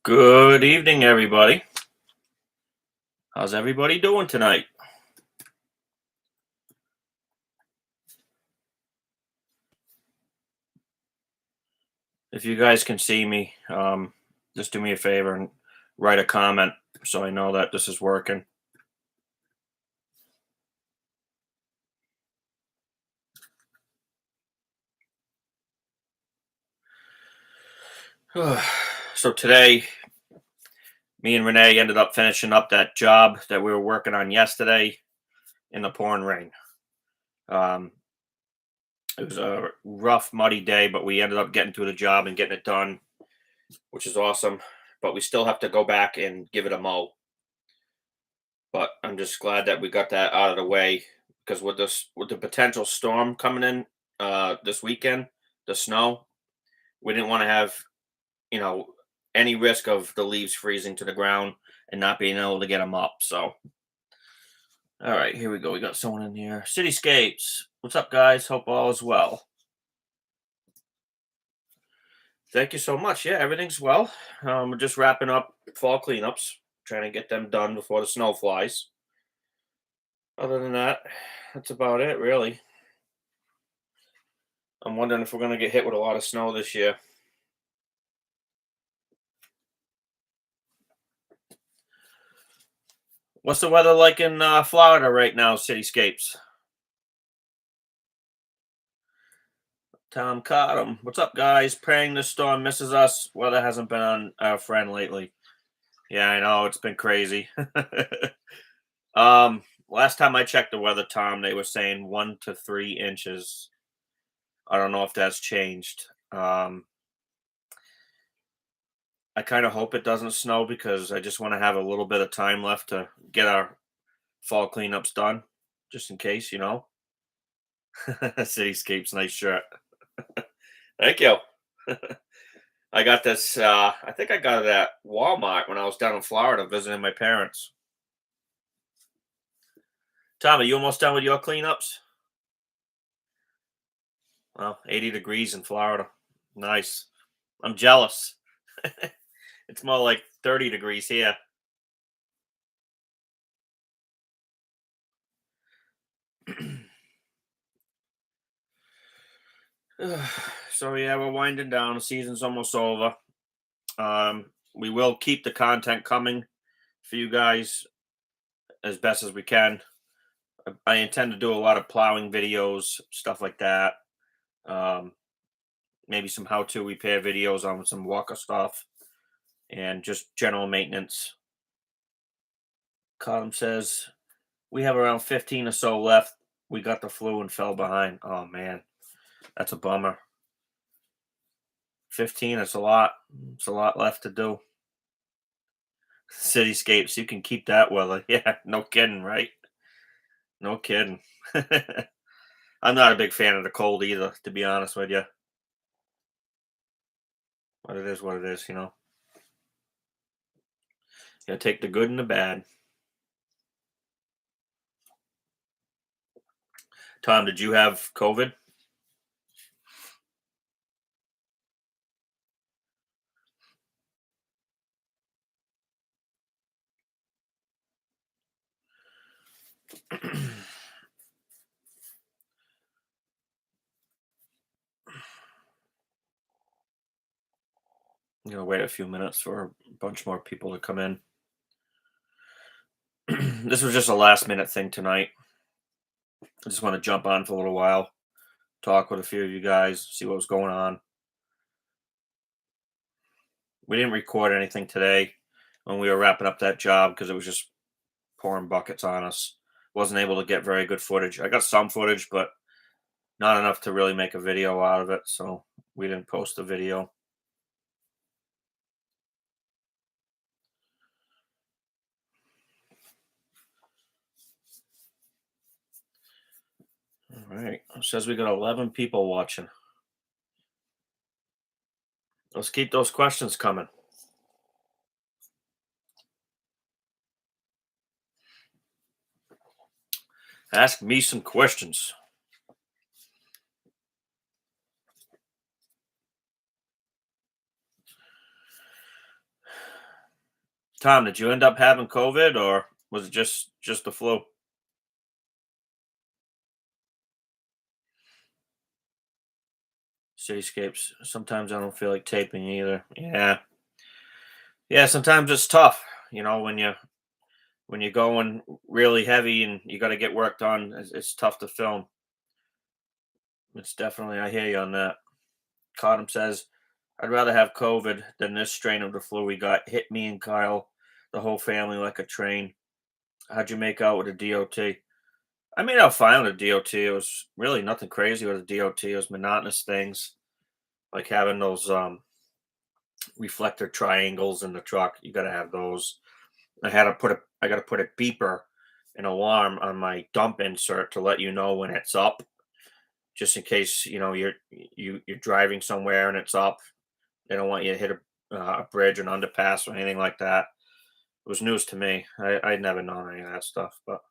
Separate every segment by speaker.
Speaker 1: Good evening, everybody. How's everybody doing tonight? If you guys can see me, just do me a favor and write a comment so I know that this is working. So today, me and Renee ended up finishing up that job that we were working on yesterday in the pouring rain. Um, it was a rough, muddy day, but we ended up getting to the job and getting it done, which is awesome. But we still have to go back and give it a mow. But I'm just glad that we got that out of the way because with the potential storm coming in this weekend, the snow, we didn't want to have, you know, any risk of the leaves freezing to the ground and not being able to get them up. So, all right, here we go. We got someone in here. Cityscapes. What's up, guys? Hope all is well. Thank you so much. Yeah, everything's well. We're just wrapping up fall cleanups, trying to get them done before the snow flies. Other than that, that's about it, really. I'm wondering if we're going to get hit with a lot of snow this year. What's the weather like in Florida right now, Cityscapes? Tom Cottom. What's up, guys? Praying this storm misses us. Weather hasn't been on our friend lately. Yeah, I know. It's been crazy. Last time I checked the weather, Tom, they were saying 1 to 3 inches. I don't know if that's changed. I kind of hope it doesn't snow because I just want to have a little bit of time left to get our fall cleanups done, just in case, you know. Cityscapes, nice shirt. Thank you. I got this. I think I got it at Walmart when I was down in Florida visiting my parents. Tom, are you almost done with your cleanups? Well, 80 degrees in Florida. Nice. I'm jealous. It's more like 30 degrees here. So yeah, we're winding down. The season's almost over. We will keep the content coming for you guys as best as we can. I intend to do a lot of plowing videos, stuff like that. Um, Maybe some how-to repair videos on some walker stuff and just general maintenance. Column says we have around 15 or so left. We got the flu and fell behind. Oh man, that's a bummer. 15, it's a lot. It's a lot left to do. Cityscapes, you can keep that weather. Yeah, no kidding, right? No kidding. I'm not a big fan of the cold either, to be honest with you. But it is what it is, you know. You gotta take the good and the bad. Tom, did you have COVID? I'm gonna wait a few minutes for a bunch more people to come in. This was just a last minute thing tonight. I just want to jump on for a little while, talk with a few of you guys, see what was going on. We didn't record anything today when we were wrapping up that job because it was just pouring buckets on us. Wasn't able to get very good footage. I got some footage, but not enough to really make a video out of it, so we didn't post the video. All right. It says we got 11 people watching. Let's keep those questions coming. Ask me some questions. Tom, did you end up having COVID or was it just the flu? Cityscapes. Sometimes I don't feel like taping either. Yeah. Yeah, sometimes it's tough, when you're going really heavy and you got to get work done, it's tough to film. It's definitely, I hear you on that. Cottam says, I'd rather have COVID than this strain of the flu we got. Hit me and Kyle, the whole family like a train. How'd you make out with the DOT? I made out fine with the DOT. It was really nothing crazy with the DOT. It was monotonous things like having those reflector triangles in the truck. You got to have those. I got to put a beeper, an alarm on my dump insert to let you know when it's up, just in case you're driving somewhere and it's up. They don't want you to hit a bridge, an underpass, or anything like that. It was news to me. I'd never known any of that stuff. But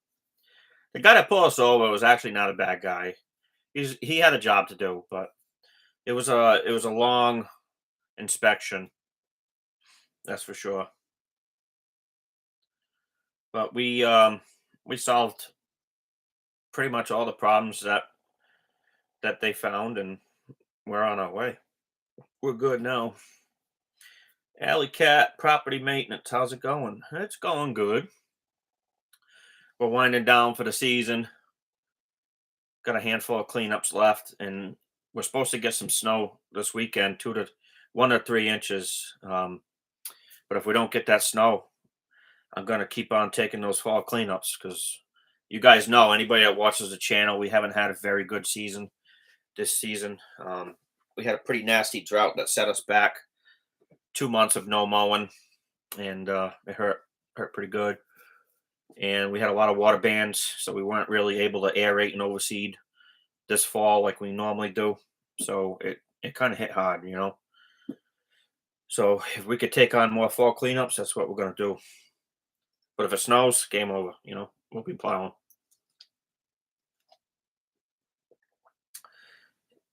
Speaker 1: the guy that pulled us over was actually not a bad guy. He had a job to do, but it was a long inspection, that's for sure. But we solved pretty much all the problems that they found, and we're on our way. We're good now. Alley Cat Property Maintenance, how's it going? It's going good. We're winding down for the season. Got a handful of cleanups left, and we're supposed to get some snow this weekend, 1 to 3 inches. But if we don't get that snow, I'm gonna keep on taking those fall cleanups because you guys know, anybody that watches the channel, we haven't had a very good season this season. We had a pretty nasty drought that set us back 2 months of no mowing, and it hurt pretty good. And we had a lot of water bans, so we weren't really able to aerate and overseed this fall like we normally do. So it kind of hit hard. So if we could take on more fall cleanups, that's what we're gonna do. But if it snows, game over. We'll be plowing.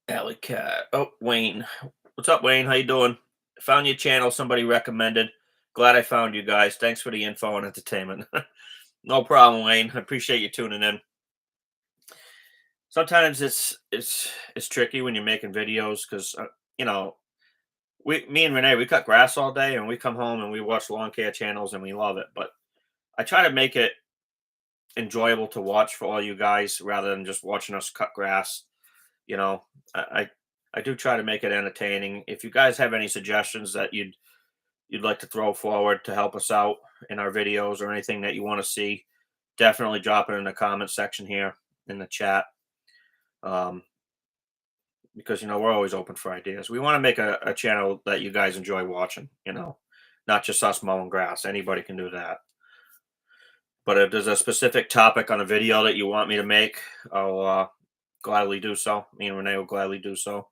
Speaker 1: Alley Cat. Oh, Wayne. What's up, Wayne? How you doing? Found your channel. Somebody recommended. Glad I found you guys. Thanks for the info and entertainment. No problem, Wayne. I appreciate you tuning in. Sometimes it's tricky when you're making videos because me and Renee, we cut grass all day and we come home and we watch lawn care channels and we love it. But I try to make it enjoyable to watch for all you guys rather than just watching us cut grass. You know, I I do try to make it entertaining. If you guys have any suggestions that you'd like to throw forward to help us out in our videos or anything that you want to see, definitely drop it in the comment section here in the chat. Um, because we're always open for ideas. We want to make a channel that you guys enjoy watching. Not just us mowing grass. Anybody can do that. But if there's a specific topic on a video that you want me to make, I'll gladly do so. Me and Renee will gladly do so.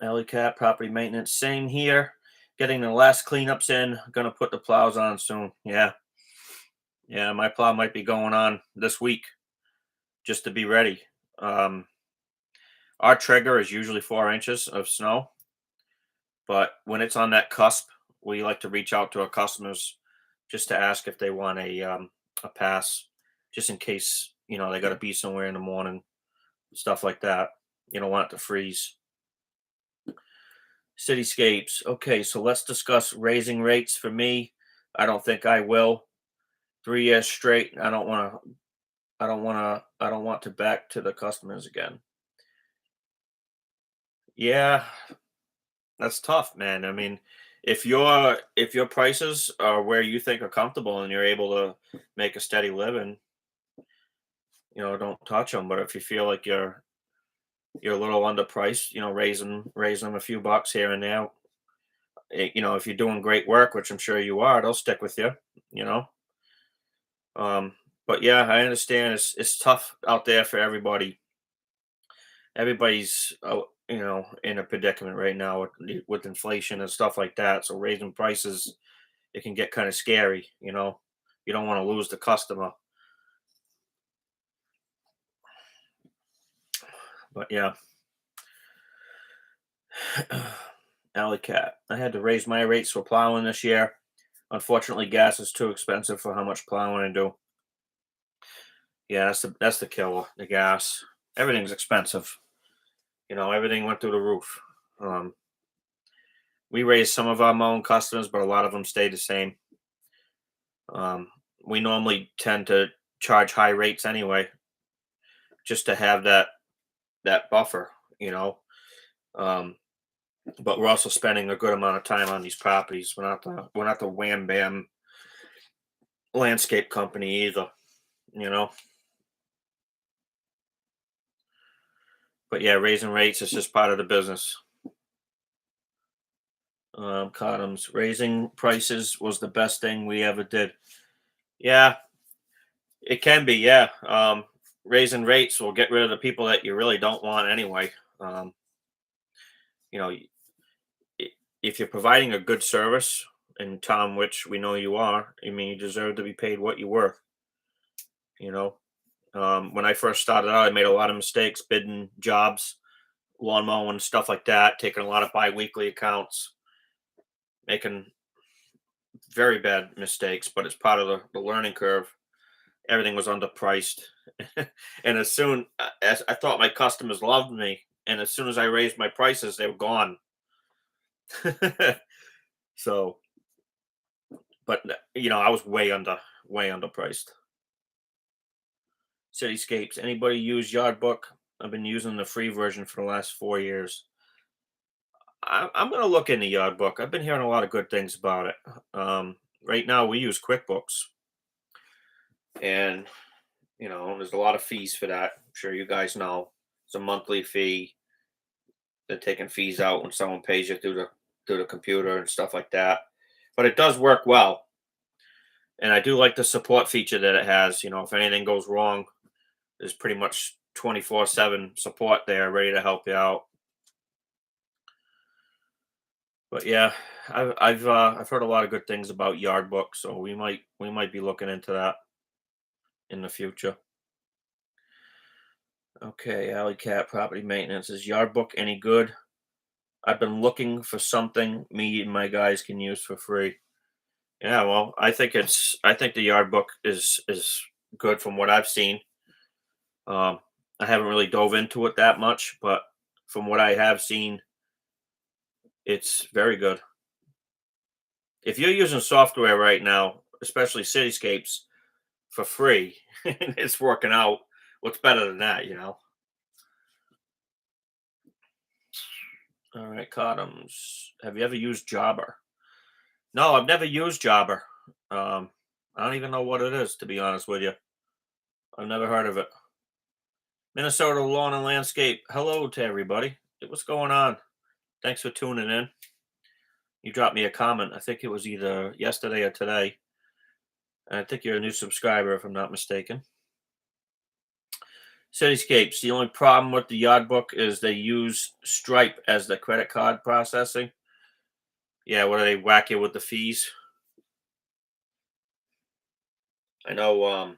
Speaker 1: Alley Cat property maintenance, same here. Getting the last cleanups in. Gonna put the plows on soon. Yeah, my plow might be going on this week just to be ready. Um, our trigger is usually 4 inches of snow, but when it's on that cusp, we like to reach out to our customers just to ask if they want a pass, just in case they got to be somewhere in the morning, stuff like that. You don't want it to freeze. Cityscapes. Okay, so let's discuss raising rates. For me, I don't think I will. 3 years straight. I don't want to. I don't want to. I don't want to back to the customers again. Yeah, that's tough, man. I mean, if your prices are where you think are comfortable and you're able to make a steady living, don't touch them. But if you feel like you're a little underpriced, raising them a few bucks here and there. If you're doing great work, which I'm sure you are, they'll stick with you. You know. But yeah, I understand it's tough out there for everybody. Everybody's in a predicament right now with inflation and stuff like that. So raising prices, it can get kind of scary. You don't want to lose the customer. But yeah. Alley Cat. I had to raise my rates for plowing this year. Unfortunately, gas is too expensive for how much plowing I do. Yeah, that's the killer. The gas. Everything's expensive. Everything went through the roof. Um, we raised some of our own customers, but a lot of them stayed the same. Um, we normally tend to charge high rates anyway, just to have that buffer. You know. Um, but we're also spending a good amount of time on these properties. We're not the wham bam landscape company either. You know. But yeah, raising rates is just part of the business. Condoms. Raising prices was the best thing we ever did. Yeah, it can be. Yeah. Raising rates will get rid of the people that you really don't want anyway. Um, you know, i- if you're providing a good service, and Tom, which we know you are, I mean, you deserve to be paid what you're worth. You know, when I first started out, I made a lot of mistakes bidding jobs, lawn mowing, stuff like that, taking a lot of bi-weekly accounts, making very bad mistakes, but it's part of the learning curve. Everything was underpriced. And as soon as I thought my customers loved me, and as soon as I raised my prices, they were gone. So, but I was way underpriced. Cityscapes. Anybody use Yardbook? I've been using the free version for the last 4 years. I'm going to look into Yardbook. I've been hearing a lot of good things about it. Right now, we use QuickBooks, and there's a lot of fees for that. I'm sure you guys know. It's a monthly fee. They're taking fees out when someone pays you through the computer and stuff like that. But it does work well, and I do like the support feature that it has. If anything goes wrong, there's pretty much 24/7 support there, ready to help you out. But yeah, I've heard a lot of good things about Yardbook, so we might be looking into that in the future. Okay, Alley Cat property maintenance. Is Yardbook any good? I've been looking for something me and my guys can use for free. Yeah, well, I think the yard book is good from what I've seen. Um, I haven't really dove into it that much, but from what I have seen, it's very good. If you're using software right now, especially Cityscapes, for free, and it's working out, what's better than that? All right, Cottums. Have you ever used Jobber? No, I've never used Jobber. Um, I don't even know what it is, to be honest with you. I've never heard of it. Minnesota Lawn and Landscape. Hello to everybody. Hey, what's going on? Thanks for tuning in. You dropped me a comment. I think it was either yesterday or today. And I think you're a new subscriber, if I'm not mistaken. Cityscapes. The only problem with the yard book is they use Stripe as the credit card processing. Yeah, what do they whack you with the fees? I know.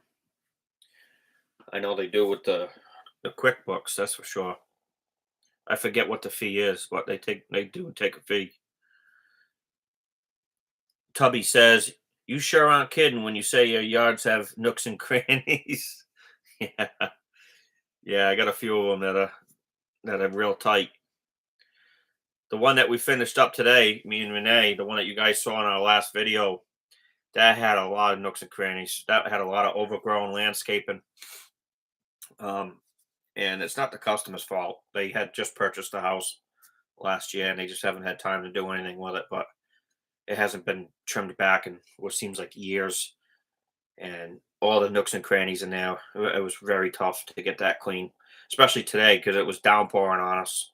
Speaker 1: I know they do with the QuickBooks. That's for sure. I forget what the fee is, but they do take a fee. Tubby says, "You sure aren't kidding when you say your yards have nooks and crannies." Yeah, yeah, I got a few of them that are real tight. The one that we finished up today, me and Renee, the one that you guys saw in our last video, that had a lot of nooks and crannies. That had a lot of overgrown landscaping. Um, and it's not the customer's fault. They had just purchased the house last year, and they just haven't had time to do anything with it. But it hasn't been trimmed back in what seems like years. And all the nooks and crannies in there. It was very tough to get that clean, especially today because it was downpouring on us.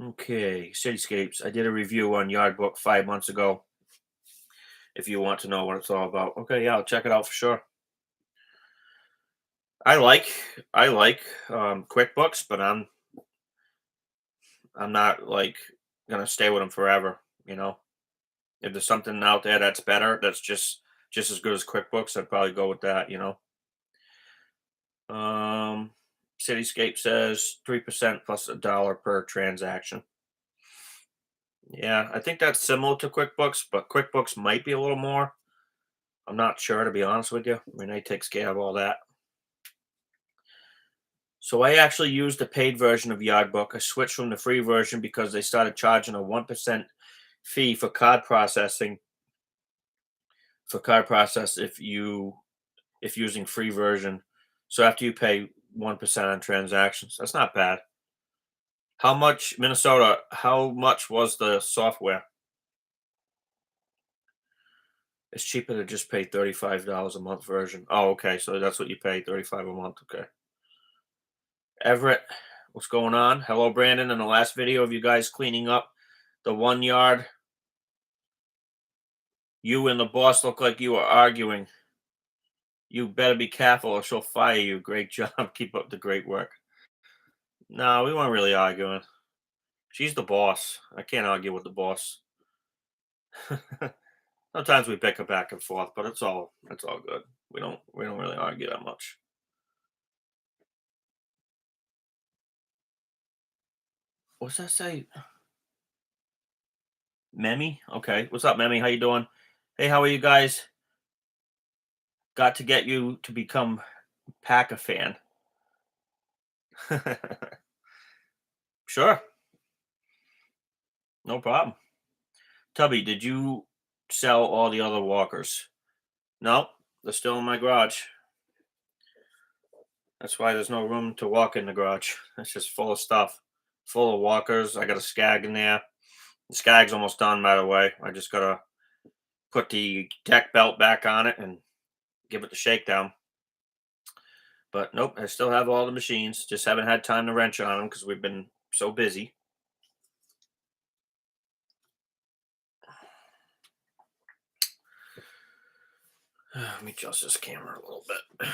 Speaker 1: Okay, cityscapes. I did a review on Yard Book 5 months ago. If you want to know what it's all about, okay, yeah, I'll check it out for sure. I like I like QuickBooks, but I'm not like gonna stay with them forever. You know, if there's something out there that's better, that's just as good as QuickBooks, I'd probably go with that. Um, Cityscape says 3% plus $1 per transaction. Yeah, I think that's similar to QuickBooks, but QuickBooks might be a little more. I'm not sure, to be honest with you. Renee takes care of all that. So I actually used the paid version of Yardbook. I switched from the free version because they started charging a 1% fee for card processing if using free version. So after you pay 1% on transactions, that's not bad. How much, Minnesota? How much was the software? It's cheaper to just pay $35 a month version. Oh, okay. So that's what you pay, 35 a month. Okay. Everett, what's going on? Hello, Brandon. In the last video of you guys cleaning up the 1 yard, you and the boss look like you were arguing. You better be careful or she'll fire you. Great job. Keep up the great work. No, we weren't really arguing. She's the boss. I can't argue with the boss. Sometimes we bicker back and forth, but it's all good. We don't really argue that much. What's that say? Memmy? Okay. What's up, Memmy? How you doing? Hey, how are you guys? Got to get you to become Packer fan. Sure. No problem. Tubby, did you sell all the other walkers? No, they're still in my garage. That's why there's no room to walk in the garage. It's just full of stuff. Full of walkers. I got a Skag in there. The Skag's almost done, by the way. I just gotta put the deck belt back on it and give it the shakedown. But nope, I still have all the machines. Just haven't had time to wrench on them because we've been so busy. Let me adjust this camera a little bit.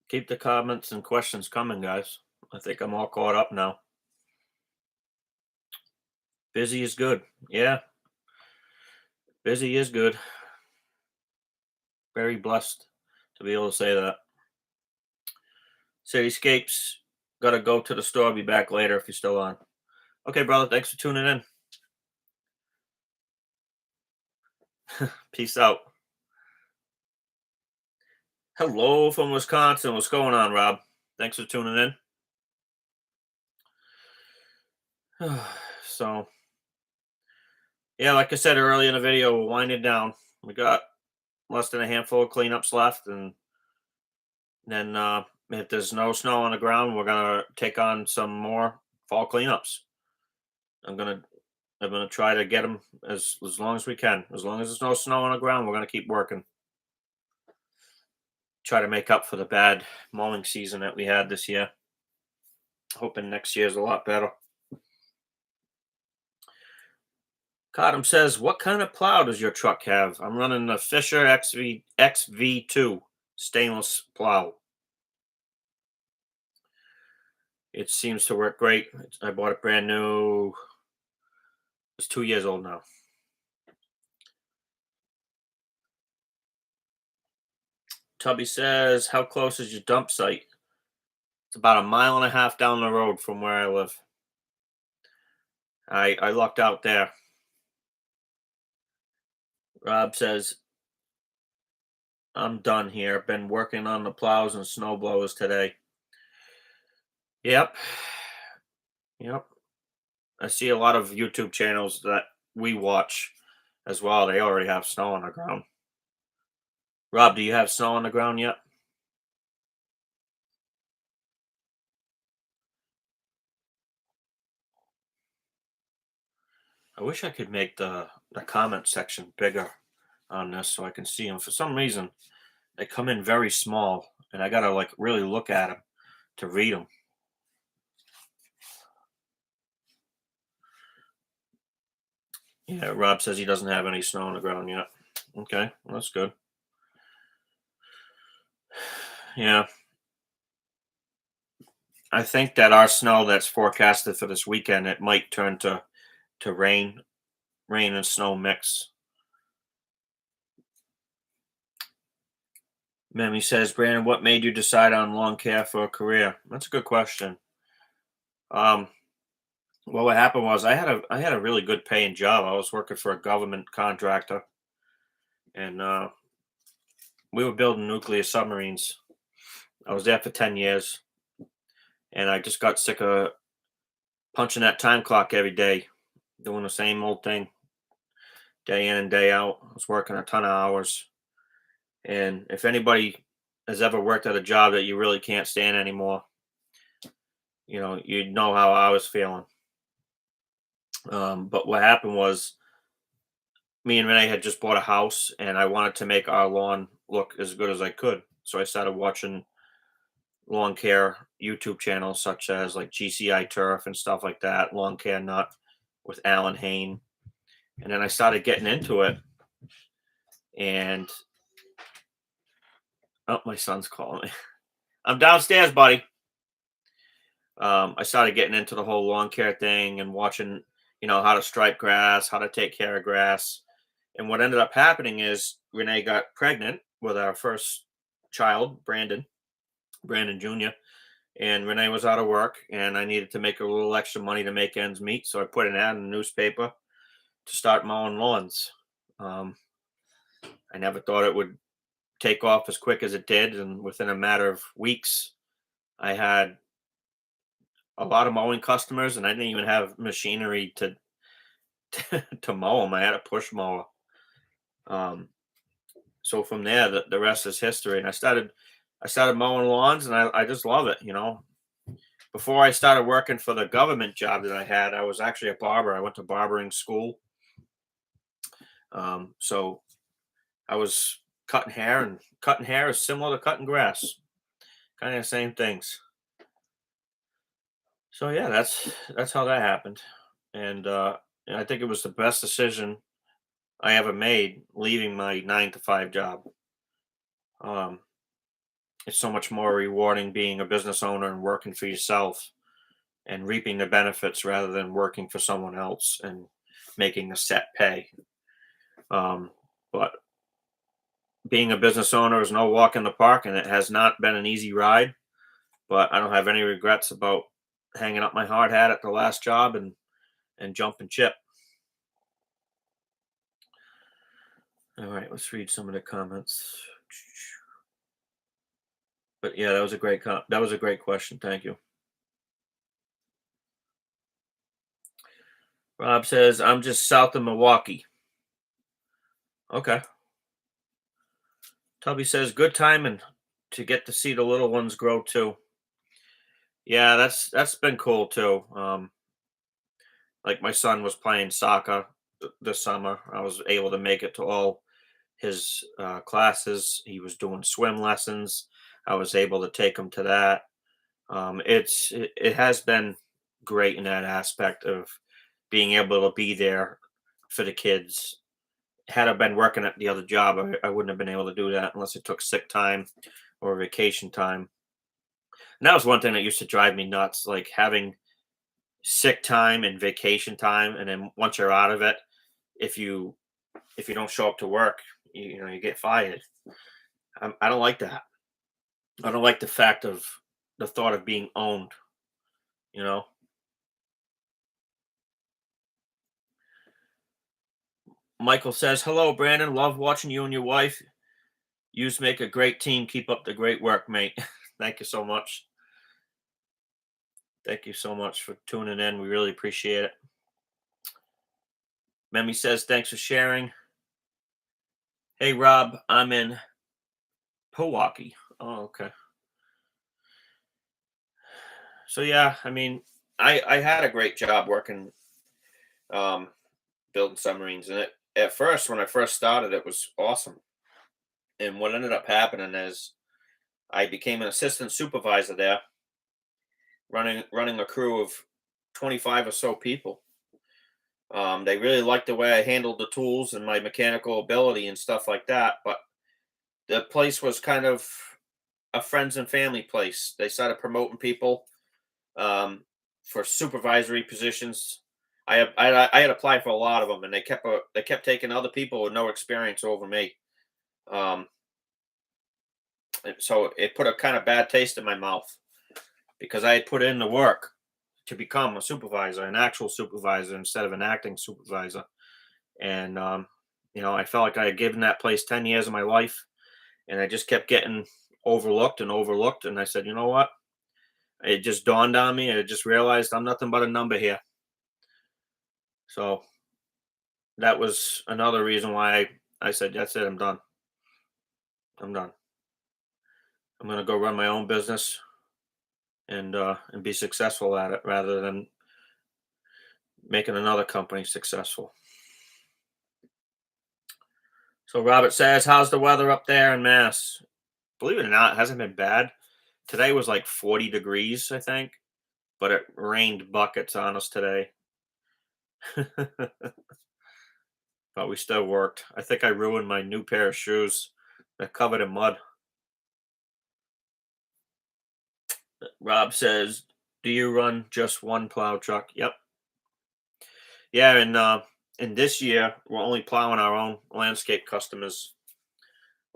Speaker 1: Keep the comments and questions coming, guys. I think I'm all caught up now. Busy is good. Yeah, busy is good. Very blessed to be able to say that. Cityscapes, gotta go to the store. Be back later if you're still on. Okay, brother. Thanks for tuning in. Peace out. Hello from Wisconsin. What's going on, Rob? Thanks for tuning in. So, yeah, like I said earlier in the video, we're winding down. We got less than a handful of cleanups left, and then if there's no snow on the ground, we're gonna take on some more fall cleanups. I'm gonna try to get them as long as we can. As long as there's no snow on the ground, we're gonna keep working. Try to make up for the bad mowing season that we had this year. Hoping next year's a lot better. Cottam says, "What kind of plow does your truck have?" I'm running the Fisher XV2 stainless plow. It seems to work great. I bought it brand new. It's 2 years old now. Tubby says, "How close is your dump site?" It's about a mile and a half down the road from where I live. I lucked out there. Rob says, "I'm done here. Been working on the plows and snow blowers today." Yep. Yep. I see a lot of YouTube channels that we watch as well. They already have snow on the ground. Rob, do you have snow on the ground yet? I wish I could make the comment section bigger on this so I can see them. For some reason, they come in very small, and I gotta like really look at them to read them. Yeah, Rob says he doesn't have any snow on the ground yet. Okay, well, that's good. Yeah, I think that our snow that's forecasted for this weekend, it might turn to rain and snow mix. Mammy says, Brandon, what made you decide on lawn care for a career? That's a good question. Um, well, what happened was I had a really good paying job. I was working for a government contractor, and we were building nuclear submarines. I was there for 10 years, and I just got sick of punching that time clock every day, doing the same old thing day in and day out. I was working a ton of hours, and if anybody has ever worked at a job that you really can't stand anymore, you'd know how I was feeling. But what happened was me and Renee had just bought a house, and I wanted to make our lawn look as good as I could. So I started watching lawn care YouTube channels such as like GCI Turf and stuff like that, Lawn Care Nut with Alan Hain. And then I started getting into it. And oh, my son's calling me. I'm downstairs, buddy. I started getting into the whole lawn care thing and watching, how to stripe grass, how to take care of grass. And what ended up happening is Renee got pregnant with our first child, Brandon Jr. And Renee was out of work, and I needed to make a little extra money to make ends meet. So I put an ad in the newspaper to start mowing lawns. Um, I never thought it would take off as quick as it did, and within a matter of weeks, I had a lot of mowing customers, and I didn't even have machinery to to mow them. I had a push mower. Um, so from there, the rest is history. And I started mowing lawns, and I just love it. Before I started working for the government job that I had, I was actually a barber. I went to barbering school. So I was cutting hair, and cutting hair is similar to cutting grass, kind of the same things. So yeah, that's how that happened, and I think it was the best decision I ever made, leaving my 9 to 5 job. Um, it's so much more rewarding being a business owner and working for yourself and reaping the benefits rather than working for someone else and making a set pay. Um, but being a business owner is no walk in the park, and it has not been an easy ride. But I don't have any regrets about hanging up my hard hat at the last job and jumping ship. All right, let's read some of the comments. But yeah, that was a great question. Thank you. Rob says I'm just south of Milwaukee. Okay. Tubby says good timing to get to see the little ones grow too. Yeah, that's been cool too. Like my son was playing soccer this summer. I was able to make it to all his classes. He was doing swim lessons. I was able to take him to that. It has been great in that aspect of being able to be there for the kids. Had I been working at the other job, I wouldn't have been able to do that unless it took sick time or vacation time. And that was one thing that used to drive me nuts, like having sick time and vacation time, and then once you're out of it, if you if you don't show up to work, you get fired. I don't like that. I don't like the thought of being owned. You know. Michael says, "Hello, Brandon. Love watching you and your wife. Yous make a great team. Keep up the great work, mate." Thank you so much. Thank you so much for tuning in. We really appreciate it. Memmy says, "Thanks for sharing." Hey, Rob, I'm in Milwaukee. Oh, okay. So yeah, I mean, I had a great job working um, building submarines, and it at first when I first started, it was awesome. And what ended up happening is I became an assistant supervisor there, running a crew of 25 or so people. They really liked the way I handled the tools and my mechanical ability and stuff like that. But the place was kind of a friends and family place. They started promoting people um, for supervisory positions. I had applied for a lot of them, and they kept taking other people with no experience over me. Um, So it put a kind of bad taste in my mouth because I had put in the work to become a supervisor, an actual supervisor instead of an acting supervisor. And I felt like I had given that place 10 years of my life, and I just kept getting overlooked and overlooked. And I said, you know what? It just dawned on me, and I just realized I'm nothing but a number here. So that was another reason why I said, that's it, I'm done. I'm done. I'm gonna go run my own business and be successful at it rather than making another company successful. So Robert says, how's the weather up there in Mass? Believe it or not, it hasn't been bad. Today was like 40 degrees, I think, but it rained buckets on us today. But we still worked. I think I ruined my new pair of shoes. They're covered in mud. Rob says, do you run just one plow truck? Yep. Yeah, and this year we're only plowing our own landscape customers.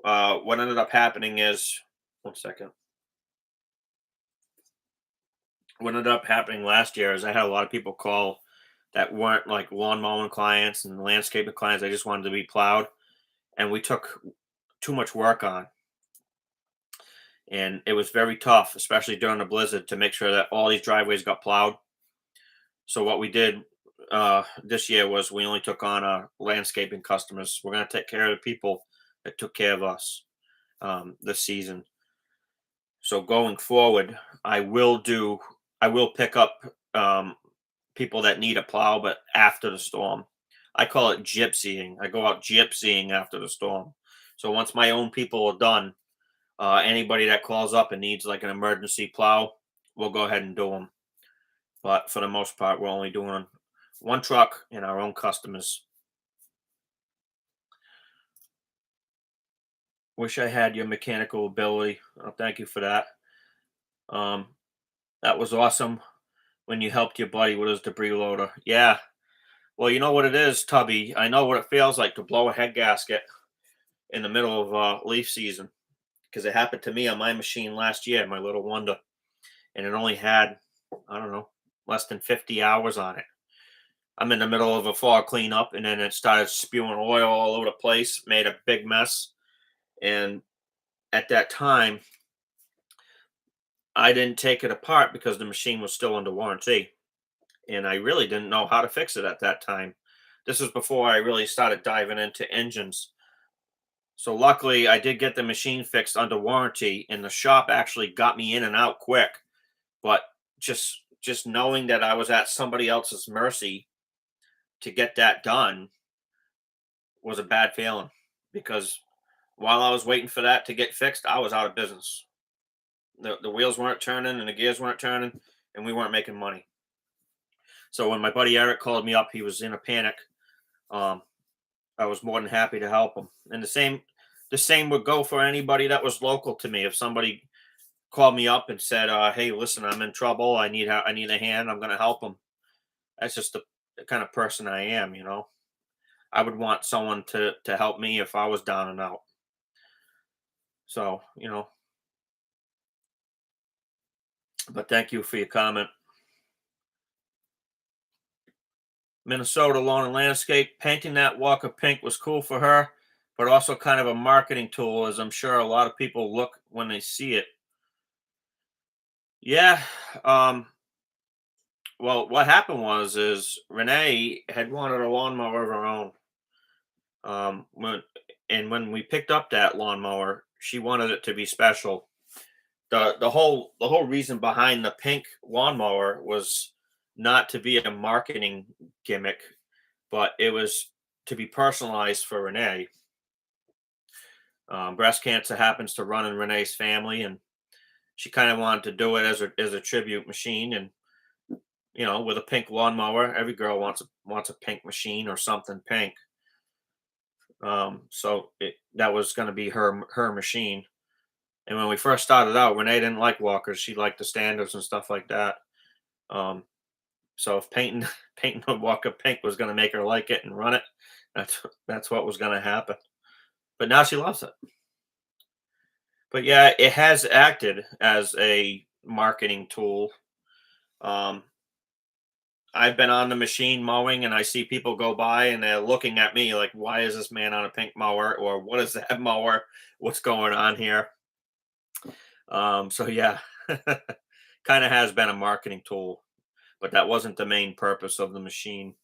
Speaker 1: What ended up happening is, one second. What ended up happening last year is I had a lot of people call that weren't like lawn mowing clients and landscaping clients. They just wanted to be plowed, and we took too much work on, and it was very tough, especially during the blizzard, to make sure that all these driveways got plowed. So what we did this year was we only took on our landscaping customers. We're going to take care of the people that took care of us this season. So going forward, I will pick up people that need a plow, but after the storm. I call it gypsying. I go out gypsying after the storm. So once my own people are done, anybody that calls up and needs like an emergency plow, we'll go ahead and do them. But for the most part, we're only doing one truck and our own customers. Wish I had your mechanical ability. Oh, thank you for that. Um, that was awesome when you helped your buddy with his debris loader. Yeah. Well, you know what it is, Tubby. I know what it feels like to blow a head gasket in the middle of leaf season because it happened to me on my machine last year, my little Wonder, and it only had, I don't know, less than 50 hours on it. I'm in the middle of a fall cleanup, and then it started spewing oil all over the place, made a big mess. And at that time, I didn't take it apart because the machine was still under warranty. And I really didn't know how to fix it at that time. This was before I really started diving into engines. So luckily, I did get the machine fixed under warranty, and the shop actually got me in and out quick. But just knowing that I was at somebody else's mercy to get that done was a bad feeling because while I was waiting for that to get fixed, I was out of business. The wheels weren't turning and the gears weren't turning, and we weren't making money. So when my buddy Eric called me up, he was in a panic. Um, I was more than happy to help him. And the same would go for anybody that was local to me. If somebody called me up and said, "Hey, listen, I'm in trouble. I need a hand. I'm going to help them." That's just the kind of person I am. I would want someone to help me if I was down and out. So but thank you for your comment. Minnesota Lawn and Landscape. Painting that walk of pink was cool for her, but also kind of a marketing tool, as I'm sure a lot of people look when they see it. Yeah. Well, what happened is Renee had wanted a lawnmower of her own. When we picked up that lawnmower, she wanted it to be special. The whole reason behind the pink lawnmower was not to be a marketing gimmick, but it was to be personalized for Renee. Breast cancer happens to run in Renee's family, and she kind of wanted to do it as a tribute machine. And with a pink lawnmower, every girl wants a pink machine or something pink. So that was going to be her machine. And when we first started out, Renee didn't like walkers; she liked the standards and stuff like that. Um, so if painting painting a walker pink was going to make her like it and run it, that's what was going to happen. But now she loves it. But yeah, it has acted as a marketing tool. Um, I've been on the machine mowing and I see people go by and they're looking at me like, why is this man on a pink mower? Or what is that mower? What's going on here? So yeah, kind of has been a marketing tool, but that wasn't the main purpose of the machine.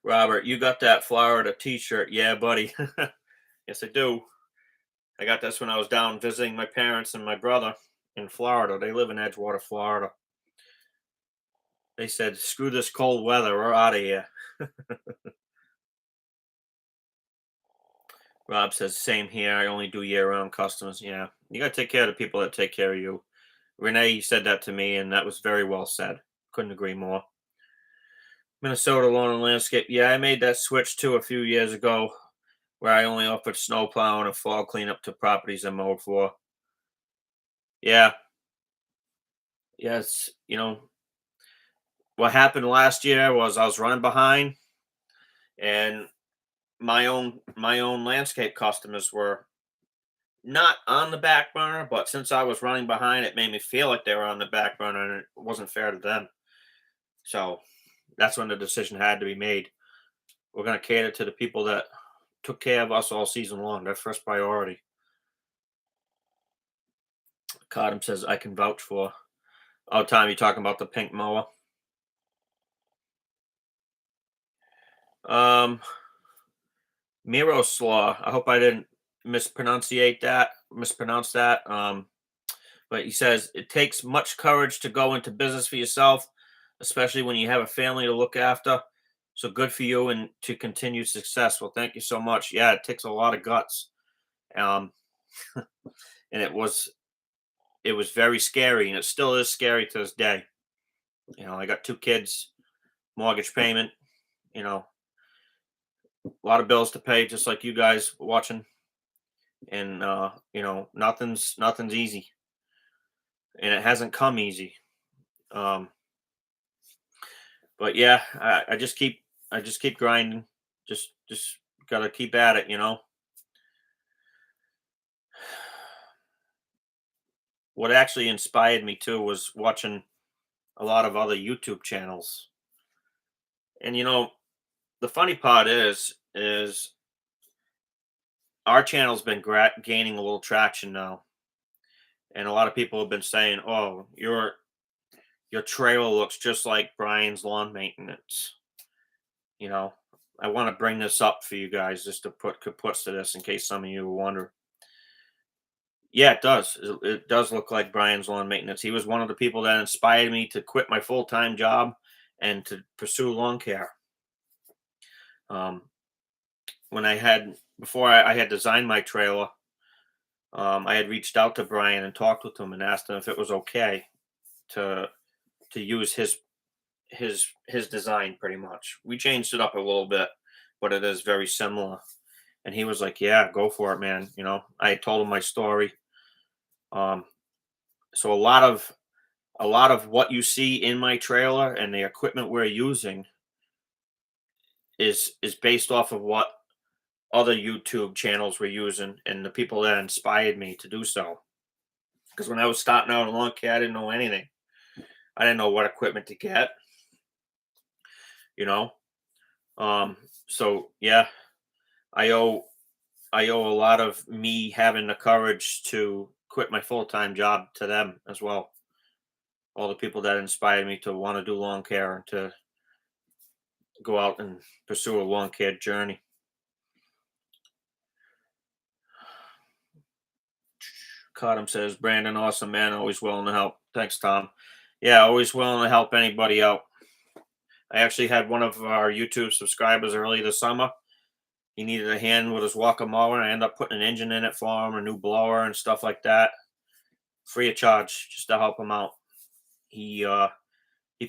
Speaker 1: Robert, you got that Florida t-shirt. Yeah, buddy. Yes, I do. I got this when I was down visiting my parents and my brother in Florida. They live in Edgewater, Florida. They said, screw this cold weather. We're out of here. Rob says, same here. I only do year round customers. Yeah. You got to take care of the people that take care of you. Renee said that to me, and that was very well said. Couldn't agree more. Minnesota Lawn and Landscape. Yeah, I made that switch too a few years ago where I only offered snow plowing and fall cleanup to properties I mowed for. Yeah. Yes. What happened last year was I was running behind, and my own landscape customers were not on the back burner, but since I was running behind, it made me feel like they were on the back burner, and it wasn't fair to them. So that's when the decision had to be made. We're going to cater to the people that took care of us all season long. Their first priority. Cottam says I can vouch for. Oh, Tom, you talking about the pink mower? Um, Miroslaw. I hope I didn't mispronounce that. But he says it takes much courage to go into business for yourself, especially when you have a family to look after. So good for you and to continue success. Well, thank you so much. Yeah, it takes a lot of guts. Um, and it was very scary, and it still is scary to this day. I got two kids, mortgage payment, you know, a lot of bills to pay, just like you guys watching, and nothing's easy, and it hasn't come easy. Um, but yeah, I just keep grinding. Just gotta keep at it. What actually inspired me too was watching a lot of other YouTube channels. And the funny part is our channel's been gaining a little traction now, and a lot of people have been saying, "Oh, your trailer looks just like Brian's lawn maintenance." You know, I want to bring this up for you guys just to put kaputs to this in case some of you wonder. Yeah, it does. It does look like Brian's lawn maintenance. He was one of the people that inspired me to quit my full time job and to pursue lawn care. Um, when I had before I had designed my trailer, I had reached out to Brian and talked with him and asked him if it was okay to use his design. Pretty much, we changed it up a little bit, but it is very similar. And he was like, "Yeah, go for it, man." I told him my story. Um, so a lot of what you see in my trailer and the equipment we're using is based off of what other YouTube channels were using and the people that inspired me to do so. Because when I was starting out in lawn care, I didn't know anything. I didn't know what equipment to get. You know. Um. So yeah, I owe I owe a lot of me having the courage to quit my full time job to them as well. All the people that inspired me to want to do lawn care and to go out and pursue a lawn care journey. Cottam says, Brandon, awesome man, always willing to help. Thanks, Tom. Yeah, always willing to help anybody out. I actually had one of our YouTube subscribers early this summer. He needed a hand with his walker mower, and I ended up putting an engine in it for him, a new blower, and stuff like that, free of charge, just to help him out. He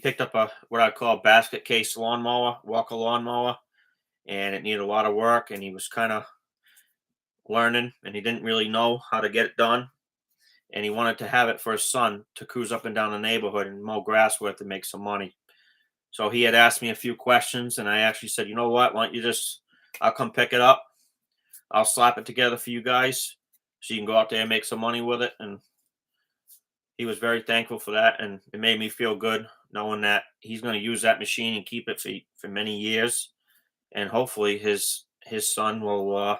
Speaker 1: picked up a what I call basket case lawnmower, walker lawnmower, and it needed a lot of work, and he was kind of learning, and he didn't really know how to get it done. And he wanted to have it for his son to cruise up and down the neighborhood and mow grass with to make some money. So he had asked me a few questions, and I actually said, you know what? Why don't you just I'll come pick it up. I'll slap it together for you guys so you can go out there and make some money with it. And he was very thankful for that, and it made me feel good knowing that he's going to use that machine and keep it for many years. And hopefully his son will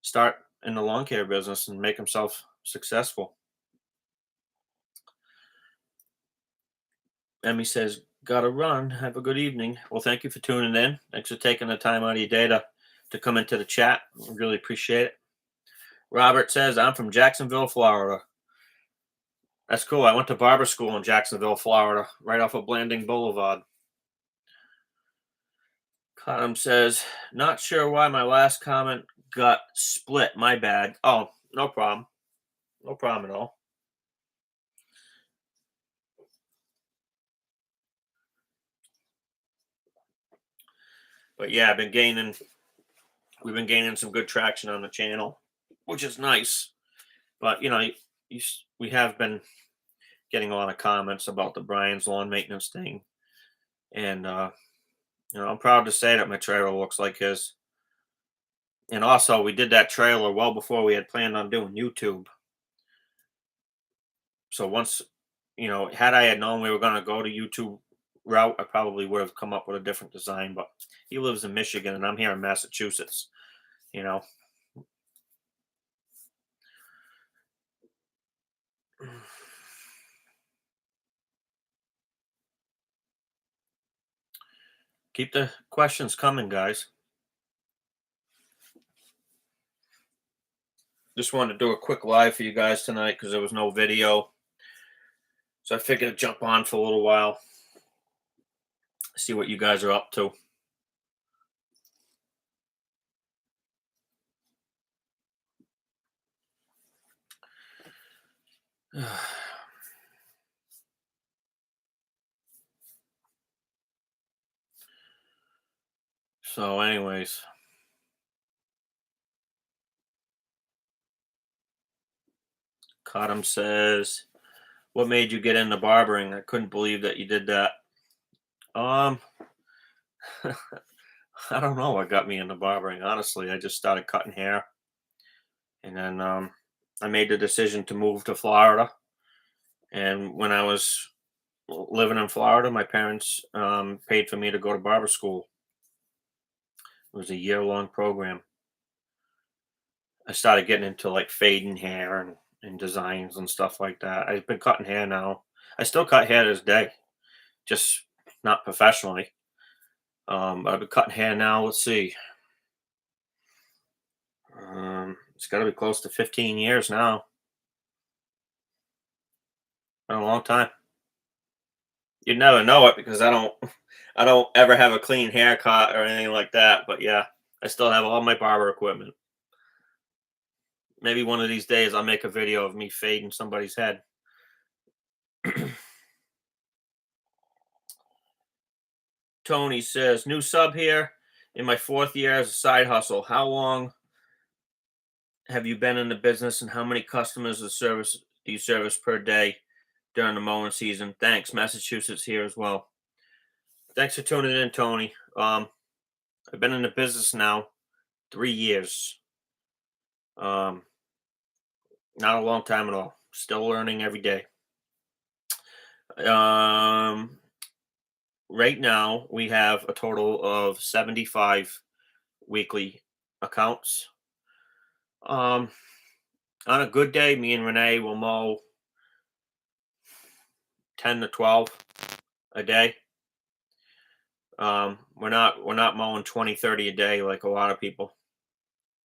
Speaker 1: start in the lawn care business and make himself successful. Emmy says, "Gotta run. Have a good evening." Well, thank you for tuning in. Thanks for taking the time out of your day to come into the chat. I really appreciate it. Robert says, "I'm from Jacksonville, Florida." That's cool. I went to barber school in Jacksonville, Florida, right off of Blanding Boulevard. Cottam says, "Not sure why my last comment got split. My bad." Oh, no problem. No problem at all. But yeah, we've been gaining some good traction on the channel, which is nice. But we have been getting a lot of comments about the Brian's lawn maintenance thing, and I'm proud to say that my trailer looks like his. And also, we did that trailer well before we had planned on doing YouTube. So once, had I had known we were going to go to YouTube route, I probably would have come up with a different design. But he lives in Michigan, and I'm here in Massachusetts. You know, keep the questions coming, guys. Just wanted to do a quick live for you guys tonight because there was no video. So I figured I'd jump on for a little while, see what you guys are up to. So, anyways, Cottam says, "What made you get into barbering? I couldn't believe that you did that." Um, I don't know what got me into barbering. Honestly, I just started cutting hair, and then I made the decision to move to Florida. And when I was living in Florida, my parents paid for me to go to barber school. It was a year-long program. I started getting into like fading hair and designs and stuff like that. I've been cutting hair now. I still cut hair to this day, just not professionally. But I've been cutting hair now. Let's see. It's got to be close to 15 years now. Been a long time. You'd never know it because I don't ever have a clean haircut or anything like that. But yeah, I still have all my barber equipment. Maybe one of these days I'll make a video of me fading somebody's head. Tony says, "New sub here in my 4th year as a side hustle. How long have you been in the business and how many customers do you service per day during the mowing season? Thanks. Massachusetts here as well." Thanks for tuning in, Tony. I've been in the business now 3 years. Not a long time at all. Still learning every day. Right now we have a total of 75 weekly accounts. On a good day, me and Renee will mow 10 to 12 a day. We're not mowing 20, 30 a day like a lot of people.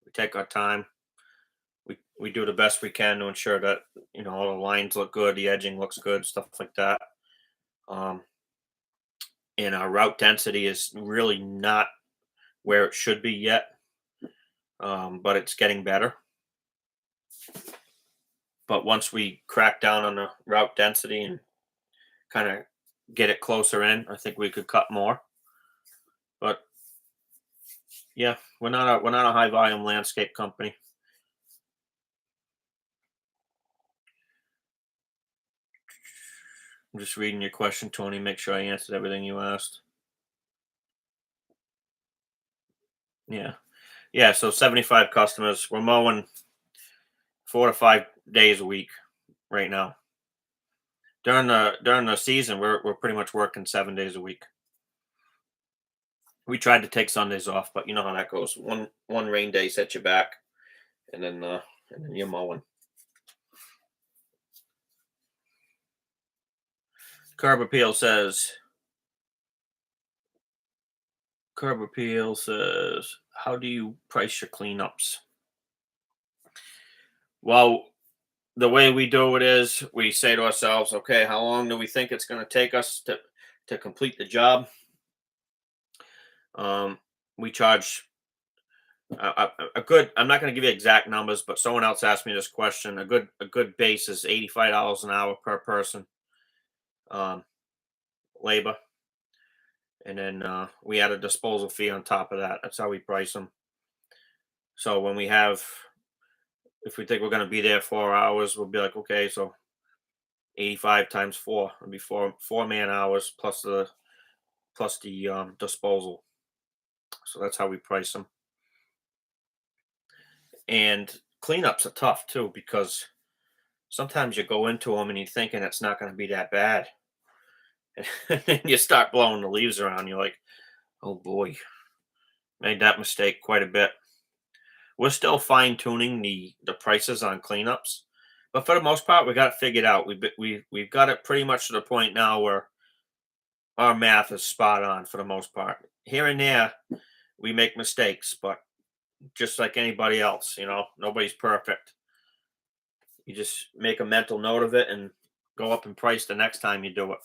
Speaker 1: We take our time. We do the best we can to ensure that all the lines look good, the edging looks good, stuff like that. And our route density is really not where it should be yet, but it's getting better. But once we crack down on the route density and kind of get it closer in, I think we could cut more. But yeah, we're not a high volume landscape company. I'm just reading your question, Tony. Make sure I answered everything you asked. Yeah. Yeah. So 75 customers. We're mowing 4 to 5 days a week right now. During the season, we're pretty much working 7 days a week. We tried to take Sundays off, but you know how that goes. One rain day sets you back, and then you're mowing. Curb appeal says Curb appeal says, how do you price your cleanups? Well, the way we do it is we say to ourselves, okay, how long do we think it's going to take us to complete the job? Um, we charge a good. I'm not going to give you exact numbers, but someone else asked me this question. A good base is $85 an hour per person, um, labor, and then we add a disposal fee on top of that. That's how we price them. So when we have, if we think we're going to be there 4 hours, we'll be like, okay, so 85 times four would be four man hours plus the disposal. So that's how we price them. And cleanups are tough too because sometimes you go into them and you're thinking it's not going to be that bad, and then you start blowing the leaves around. You're like, oh boy, made that mistake quite a bit. We're still fine tuning the prices on cleanups, but for the most part, we got it figured out. We've got it pretty much to the point now where our math is spot on for the most part. Here and there, we make mistakes, but just like anybody else, nobody's perfect. You just make a mental note of it and go up in price the next time you do it.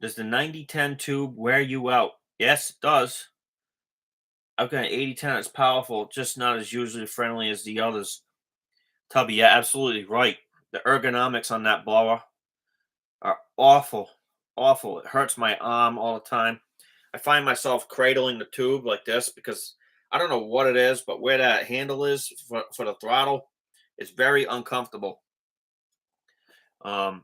Speaker 1: Does the 90-10 tube wear you out? Yes, it does. I've got an 80-10 that's powerful, just not as user friendly as the others. Tubby, yeah, absolutely right. The ergonomics on that blower are awful. Awful. It hurts my arm all the time. I find myself cradling the tube like this because I don't know what it is, but where that handle is for the throttle is very uncomfortable. Um,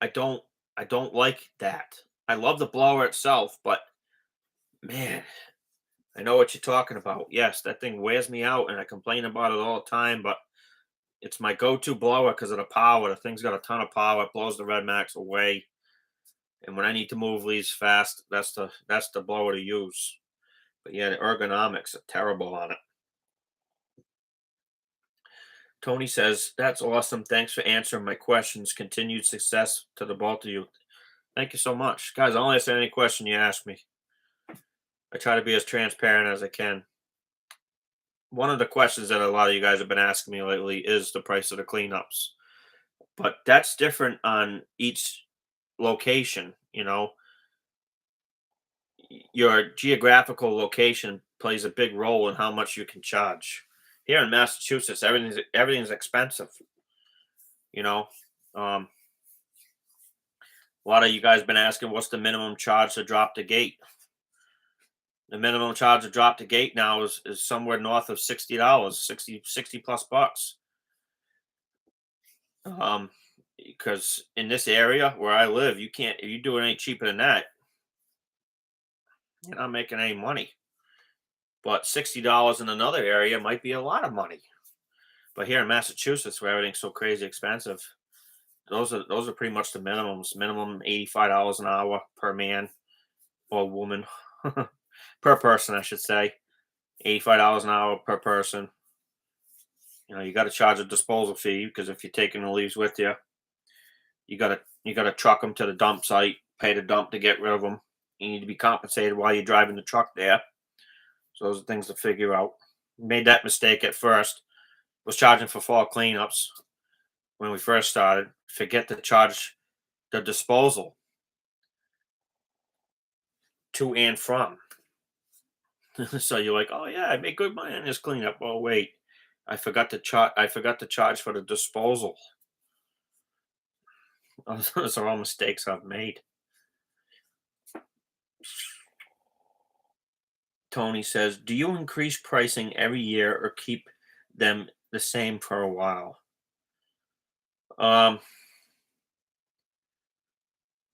Speaker 1: I don't I don't like that. I love the blower itself, but man, I know what you're talking about. Yes, that thing wears me out, and I complain about it all the time. But it's my go-to blower because of the power. The thing's got a ton of power. It blows the red max away. And when I need to move leaves fast, that's the blower to use. But yeah, the ergonomics are terrible on it. Tony says, "That's awesome. Thanks for answering my questions. Continued success to the both of you." Thank you so much, guys. I'll answer any question you ask me. I try to be as transparent as I can. One of the questions that a lot of you guys have been asking me lately is the price of the cleanups, but that's different on each location. Your geographical location plays a big role in how much you can charge. Here in Massachusetts, everything's expensive. You know, um, a lot of you guys been asking what's the minimum charge to drop the gate. The minimum charge to drop the gate now is somewhere north of $60, 60 plus bucks. Um, because in this area where I live, you can't if you do it any cheaper than that, you're not making any money. But $60 in another area might be a lot of money. But here in Massachusetts, where everything's so crazy expensive, those are pretty much the minimums. Minimum $85 an hour per man or woman, per person, I should say. $85 an hour per person. You got to charge a disposal fee because if you're taking the leaves with you, you gotta truck them to the dump site, pay the dump to get rid of them. You need to be compensated while you're driving the truck there. So those are things to figure out. Made that mistake at first. Was charging for fall cleanups when we first started. Forget to charge the disposal to and from. So you're like, oh yeah, I make good money on this cleanup. Oh wait, I forgot to charge. I forgot to charge for the disposal. Those are all mistakes I've made. Tony says, "Do you increase pricing every year or keep them the same for a while?" Um,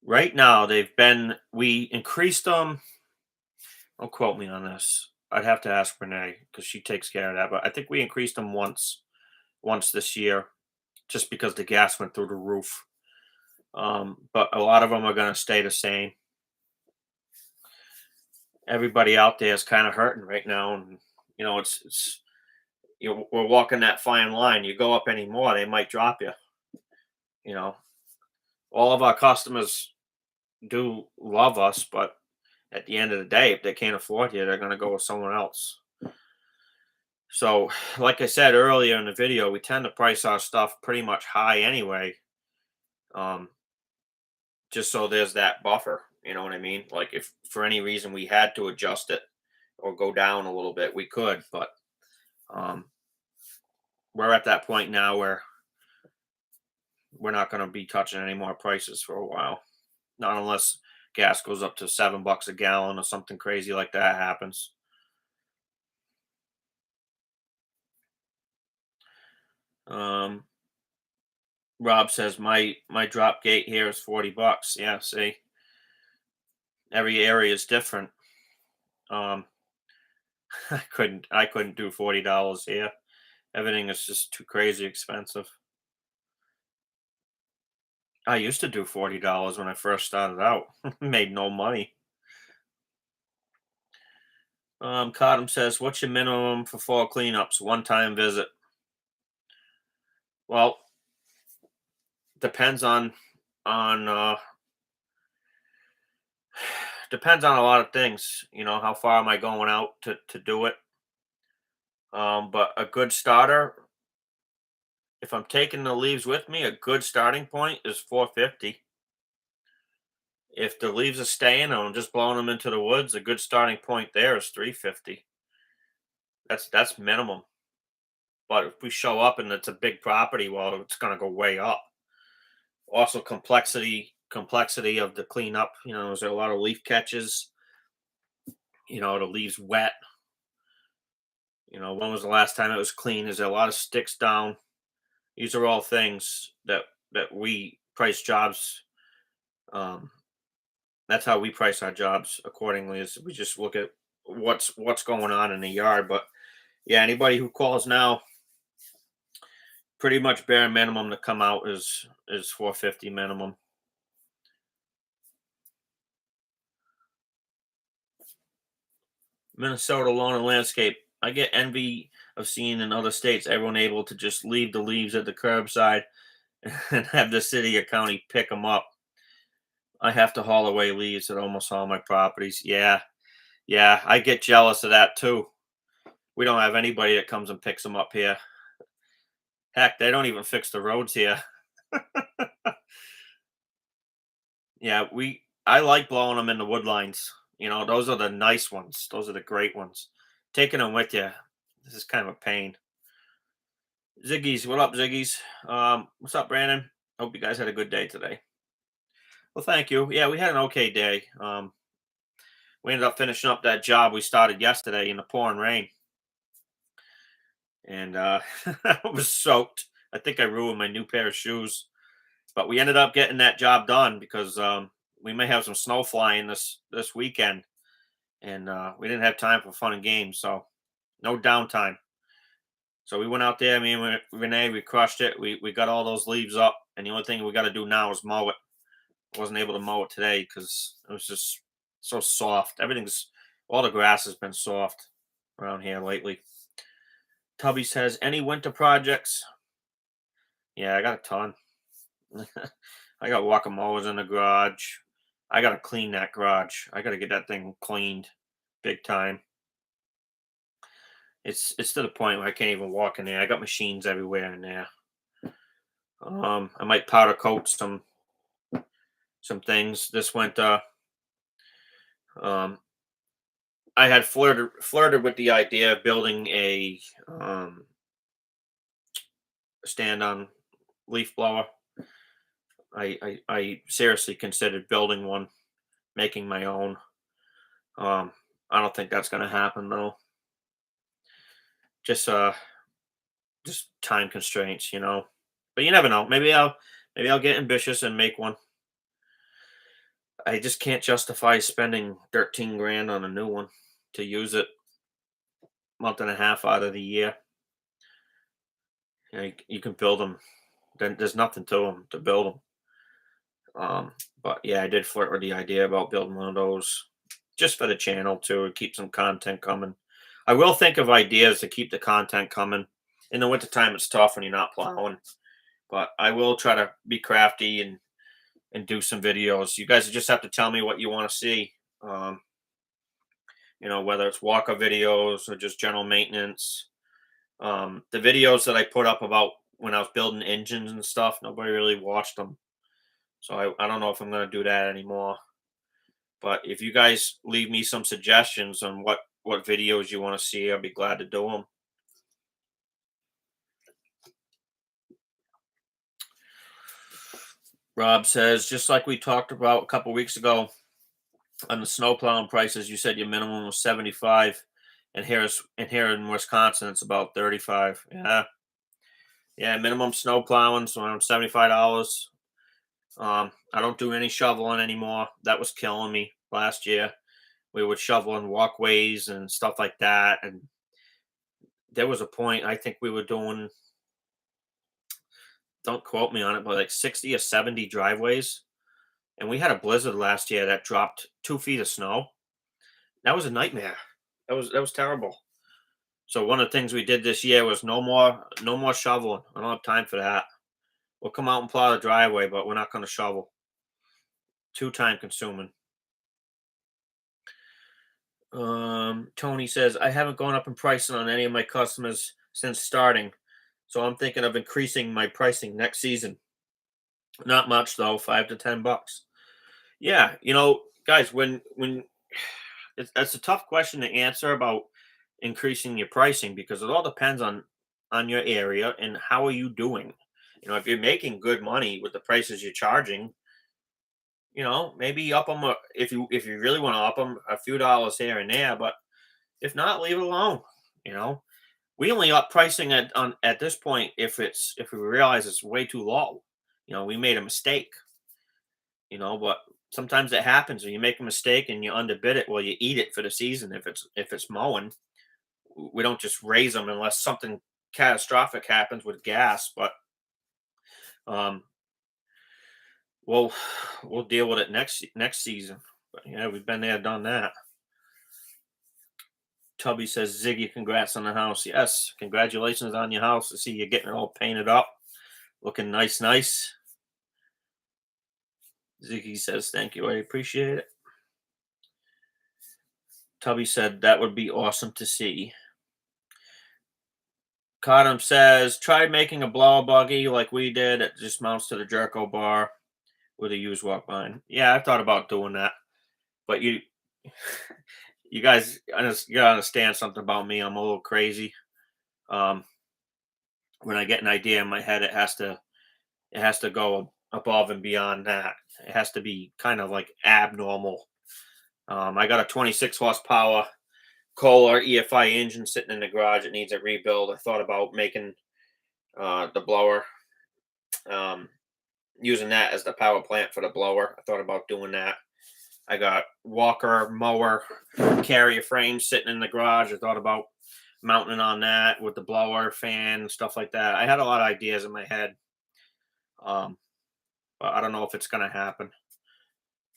Speaker 1: right now we increased them Don't quote me on this. I'd have to ask Renee because she takes care of that. But I think we increased them once this year, just because the gas went through the roof. But a lot of them are going to stay the same. Everybody out there is kind of hurting right now, and it's we're walking that fine line. You go up any more, they might drop you. You know, all of our customers do love us, but at the end of the day, if they can't afford you, they're going to go with someone else. So, like I said earlier in the video, we tend to price our stuff pretty much high anyway, um, just so there's that buffer. You know what I mean? Like if for any reason we had to adjust it or go down a little bit, we could. But um, we're at that point now where we're not going to be touching any more prices for a while, not unless gas goes up to $7 a gallon or something crazy like that happens. Um, Rob says my drop gate here is $40. Yeah, see, every area is different. Um, I couldn't do $40 here. Everything is just too crazy expensive. I used to do $40 when I first started out. Made no money. Cottam says, "What's your minimum for fall cleanups? One time visit." Well, depends on depends on a lot of things. How far am I going out to do it? But a good starter, if I'm taking the leaves with me, a good starting point is 450. If the leaves are staying and I'm just blowing them into the woods, a good starting point there is 350. That's minimum. But if we show up and it's a big property, well, it's going to go way up. Also, complexity of the cleanup. Is there a lot of leaf catches? The leaves wet. When was the last time it was clean? Is there a lot of sticks down? These are all things that we price jobs. Um, that's how we price our jobs accordingly. Is we just look at what's going on in the yard. But yeah, anybody who calls now, pretty much bare minimum to come out is 450 minimum. Minnesota lawn and landscape. I get envy of seeing in other states everyone able to just leave the leaves at the curbside and have the city or county pick them up. I have to haul away leaves at almost all my properties. Yeah, yeah, I get jealous of that too. We don't have anybody that comes and picks them up here. Heck, they don't even fix the roads here. Yeah, I like blowing them in the wood lines. Those are the nice ones. Those are the great ones. Taking them with you, this is kind of a pain. Ziggy's, what up, Ziggy's? What's up, Brandon? Hope you guys had a good day today. Well, thank you. Yeah, we had an okay day. We ended up finishing up that job we started yesterday in the pouring rain, and I was soaked. I think I ruined my new pair of shoes, but we ended up getting that job done because we may have some snow flying this weekend, and we didn't have time for fun and games, so no downtime. So we went out there, me and Renee, we crushed it. We got all those leaves up, and the only thing we got to do now is mow it. I wasn't able to mow it today because it was just so soft. All the grass has been soft around here lately. Tubby says, "Any winter projects?" Yeah, I got a ton. I got walker mowers in the garage. I got to clean that garage. I got to get that thing cleaned big time. It's to the point where I can't even walk in there. I got machines everywhere in there. I might powder coat some things this winter. Um, I had flirted with the idea of building a stand-on leaf blower. I seriously considered building one, making my own. Um, I don't think that's going to happen though. Just just time constraints. But you never know. Maybe I'll get ambitious and make one. I just can't justify spending 13 grand on a new one. to use it, month and a half out of the year. You can build them. Then there's nothing to them to build them. But yeah, I did flirt with the idea about building one of those just for the channel to keep some content coming. I will think of ideas to keep the content coming. In the wintertime, it's tough when you're not plowing, but I will try to be crafty and do some videos. You guys just have to tell me what you want to see. Whether it's walker videos or just general maintenance. The videos that I put up about when I was building engines and stuff, nobody really watched them. So I don't know if I'm going to do that anymore. But if you guys leave me some suggestions on what videos you want to see, I'll be glad to do them. Rob says, just like we talked about a couple weeks ago on the snow plowing prices, you said your minimum was 75, and here in Wisconsin it's about 35. Yeah, minimum snow plowing so around $75. I don't do any shoveling anymore. That was killing me last year. We would shovel in walkways and stuff like that, and there was a point I think we were doing, don't quote me on it, but like 60 or 70 driveways. And we had a blizzard last year that dropped 2 feet of snow. That was a nightmare. That was terrible. So one of the things we did this year was no more shoveling. I don't have time for that. We'll come out and plow the driveway, but we're not going to shovel. Too time consuming. Tony says, I haven't gone up in pricing on any of my customers since starting, so I'm thinking of increasing my pricing next season. Not much though, $5 to $10. Yeah, guys, when that's a tough question to answer about increasing your pricing because it all depends on your area and how are you doing. If you're making good money with the prices you're charging, maybe up them if you really want to up them a few dollars here and there. But if not, leave it alone. We only up pricing at this point if we realize it's way too low. We made a mistake. But sometimes it happens when you make a mistake and you underbid it. Well, you eat it for the season if it's mowing. We don't just raise them unless something catastrophic happens with gas. But we'll deal with it next season. But yeah, we've been there, done that. Tubby says, Ziggy, congrats on the house. Yes, congratulations on your house. I see you getting it all painted up, looking nice. Ziggy says, thank you, I appreciate it. Tubby said that would be awesome to see. Cottam says, try making a blower buggy like we did. It just mounts to the Jerko bar with a used walk behind. Yeah, I thought about doing that. But you guys, you gotta understand something about me. I'm a little crazy. When I get an idea in my head, it has to go above and beyond that. It has to be kind of like abnormal. I got a 26 horsepower Kohler EFI engine sitting in the garage. It needs a rebuild. I thought about making the blower, using that as the power plant for the blower. I thought about doing that. I got walker, mower, carrier frame sitting in the garage. I thought about mounting on that with the blower, fan, stuff like that. I had a lot of ideas in my head. But I don't know if it's going to happen.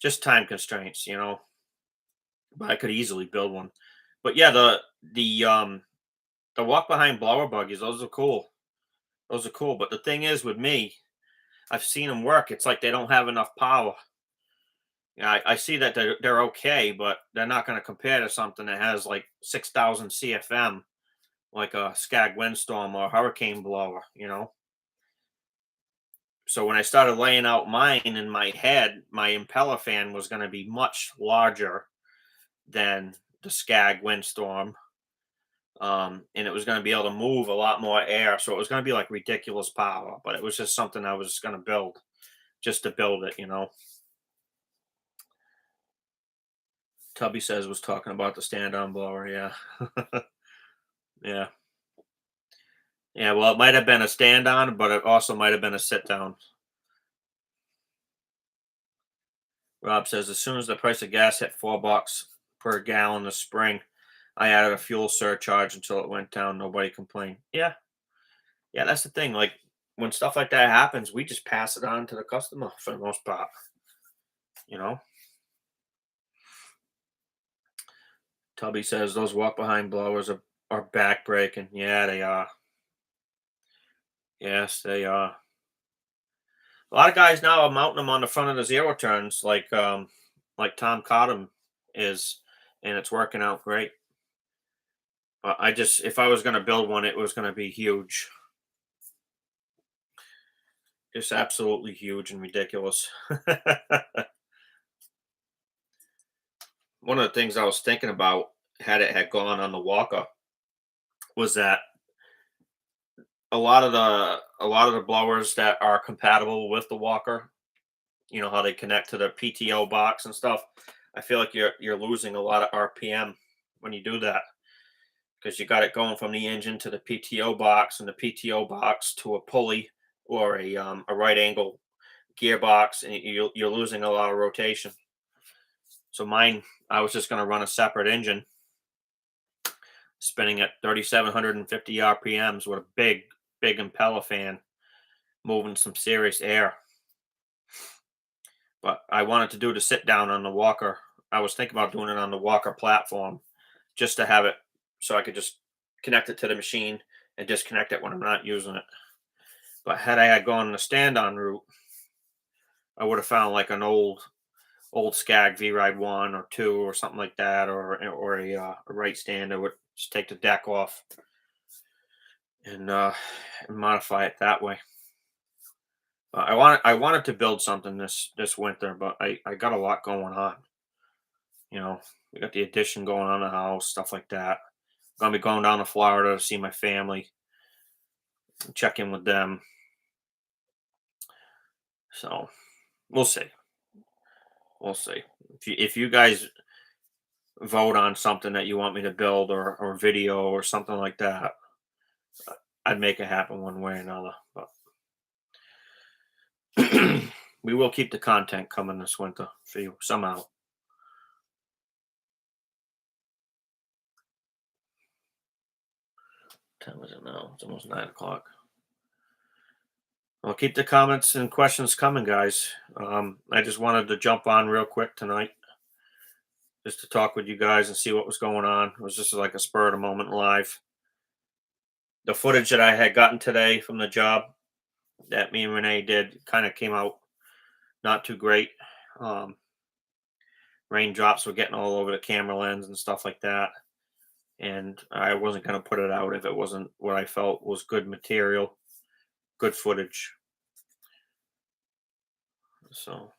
Speaker 1: Just time constraints, But I could easily build one. But yeah, the walk behind blower buggies, those are cool. Those are cool. But the thing is with me, I've seen them work. It's like they don't have enough power. I see that they're okay, but they're not going to compare to something that has like 6,000 CFM, like a Skag windstorm or hurricane blower, So when I started laying out mine in my head, my impeller fan was going to be much larger than the Skag windstorm. And it was going to be able to move a lot more air. So it was going to be like ridiculous power, but it was just something I was going to build just to build it, Tubby says was talking about the stand-on blower. Yeah. Yeah. Yeah. Well, it might have been a stand-on, but it also might have been a sit-down. Rob says, as soon as the price of gas hit $4 per gallon this spring, I added a fuel surcharge until it went down. Nobody complained. Yeah, yeah, that's the thing. Like when stuff like that happens, we just pass it on to the customer for the most part. You know, Tubby says those walk behind blowers are backbreaking. Yeah, they are. Yes, they are. A lot of guys now are mounting them on the front of the zero turns, like Tom Cottom is, and it's working out great. But I just, if I was going to build one, it was going to be huge, just absolutely huge and ridiculous. One of the things I was thinking about had it had gone on the Walker was that a lot of the blowers that are compatible with the Walker, you know how they connect to the PTO box and stuff. I feel like you're losing a lot of RPM when you do that because you got it going from the engine to the PTO box and the PTO box to a pulley or a right angle gearbox, and you're losing a lot of rotation. So mine, I was just going to run a separate engine, spinning at 3,750 RPMs with a big impeller fan, moving some serious air. But I wanted to do the sit down on the Walker. I was thinking about doing it on the Walker platform, just to have it so I could just connect it to the machine and disconnect it when I'm not using it. But had I had gone the stand on route, I would have found like an old Skag V Ride 1 or 2 or something like that, or a right stand. I would just take the deck off and modify it that way. I wanted to build something this winter, but I got a lot going on. You know, we got the addition going on in the house, stuff like that. Gonna be going down to Florida to see my family, check in with them. So we'll see. We'll see. If you guys vote on something that you want me to build or video or something like that, I'd make it happen one way or another. But we will keep the content coming this winter for you somehow. What time is it now? It's almost 9 o'clock. Well, keep the comments and questions coming, guys. I just wanted to jump on real quick tonight just to talk with you guys and see what was going on. It was just like a spur of the moment live. The footage that I had gotten today from the job that me and Renee did kind of came out not too great. Um, Raindrops were getting all over the camera lens and stuff like that. And I wasn't going to put it out if it wasn't what I felt was good material, good footage. So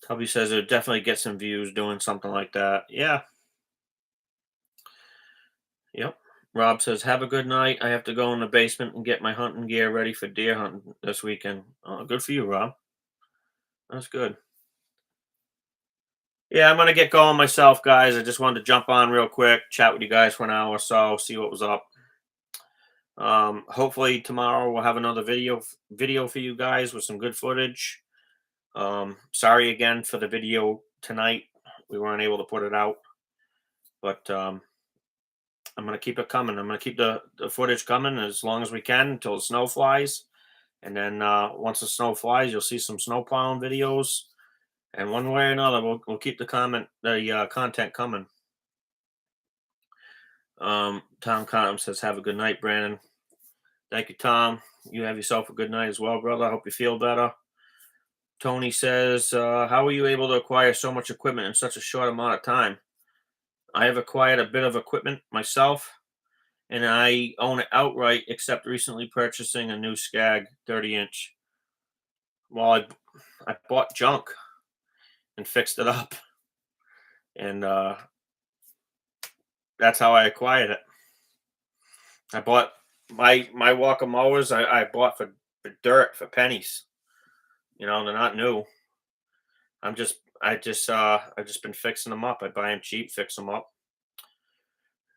Speaker 1: Tubby says it would definitely get some views doing something like that. Yeah. Yep. Rob says, have a good night. I have to go in the basement and get my hunting gear ready for deer hunting this weekend. Good for you, Rob. That's good. Yeah, I'm gonna get going myself, guys. I just wanted to jump on real quick, chat with you guys for an hour or so, see what was up. Hopefully tomorrow we'll have another video for you guys with some good footage. Sorry again for the video tonight. We weren't able to put it out, but I'm gonna keep it coming. I'm gonna keep the footage coming as long as we can until the snow flies, and then once the snow flies, you'll see some snow plowing videos. And one way or another, we'll keep the content coming. Tom Cotton says, "Have a good night, Brandon." Thank you, Tom. You have yourself a good night as well, brother. I hope you feel better. Tony says, "How were you able to acquire so much equipment in such a short amount of time?" I have acquired a bit of equipment myself, and I own it outright, except recently purchasing a new Skag 30-inch. Well, I bought junk and fixed it up, and that's how I acquired it. I bought my Walker mowers. I bought for dirt for pennies. You know, they're not new. I just been fixing them up. I buy them cheap, fix them up,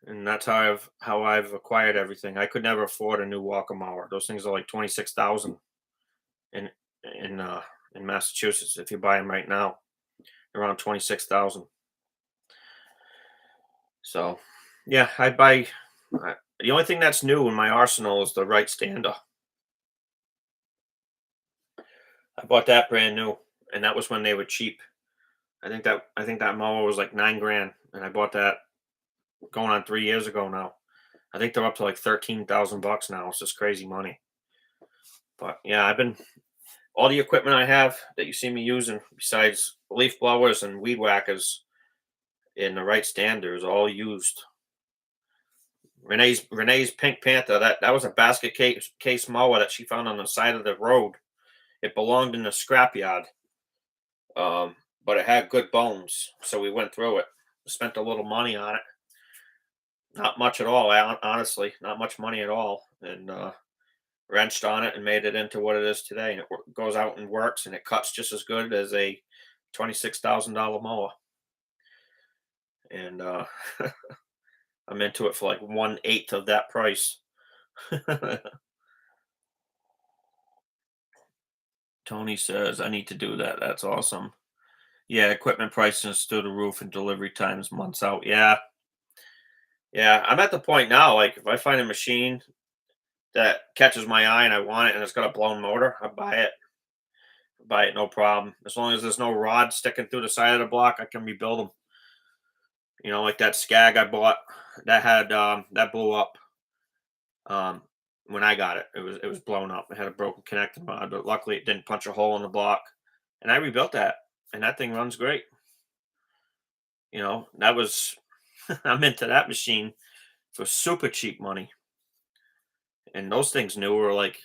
Speaker 1: and that's how I've acquired everything. I could never afford a new Walker mower. Those things are like 26,000 in in uh, in Massachusetts. If you buy them right now, around 26,000. So, yeah, I buy. The only thing that's new in my arsenal is the right stander. I bought that brand new, and that was when they were cheap. I think that mower was like 9 grand, and I bought that going on 3 years ago now. I think they're up to like 13,000 bucks now. It's just crazy money. But yeah, I've been all the equipment I have that you see me using, besides leaf blowers and weed whackers in the right standards, all used. Renee's Pink Panther, that was a basket case mower that she found on the side of the road. It belonged in the scrapyard, but it had good bones, so we went through it. Spent a little money on it, not much at all. Honestly, not much money at all, and wrenched on it and made it into what it is today. And it goes out and works, and it cuts just as good as a $26,000 mower. And I'm into it for like 1/8 of that price. Tony says I need to do that. That's awesome. Yeah, equipment prices through the roof and delivery times months out. Yeah, yeah. I'm at the point now. Like, if I find a machine that catches my eye and I want it, and it's got a blown motor, I buy it. Buy it, no problem. As long as there's no rod sticking through the side of the block, I can rebuild them. Like that Skag I bought, that blew up. Um, when I got it, it was blown up. It had a broken connecting rod, but luckily it didn't punch a hole in the block, and I rebuilt that, and that thing runs great. That was I'm into that machine for super cheap money, and those things new were like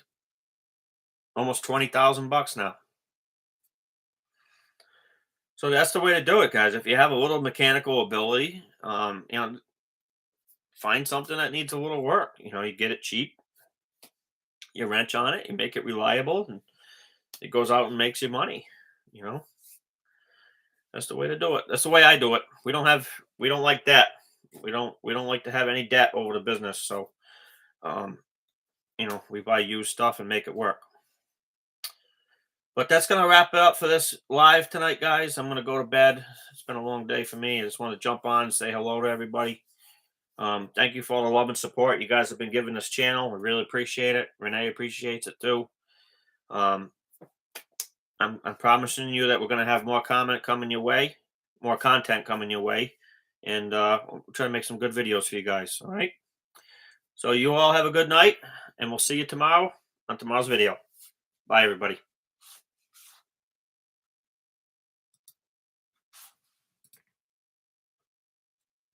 Speaker 1: almost 20,000 bucks now. So that's the way to do it, guys. If you have a little mechanical ability, find something that needs a little work. You get it cheap, you wrench on it, you make it reliable, and it goes out and makes you money. You know, that's the way to do it. That's the way I do it. We don't like debt. We don't like to have any debt over the business. So, um, we buy used stuff and make it work. But that's gonna wrap it up for this live tonight, guys. I'm gonna go to bed. It's been a long day for me. I just want to jump on and say hello to everybody. Thank you for all the love and support you guys have been giving this channel. We really appreciate it. Renee appreciates it too. Um, I'm promising you that we're going to have more comment coming your way, more content coming your way, and we'll try to make some good videos for you guys. All right. So you all have a good night, and we'll see you tomorrow on tomorrow's video. Bye, everybody.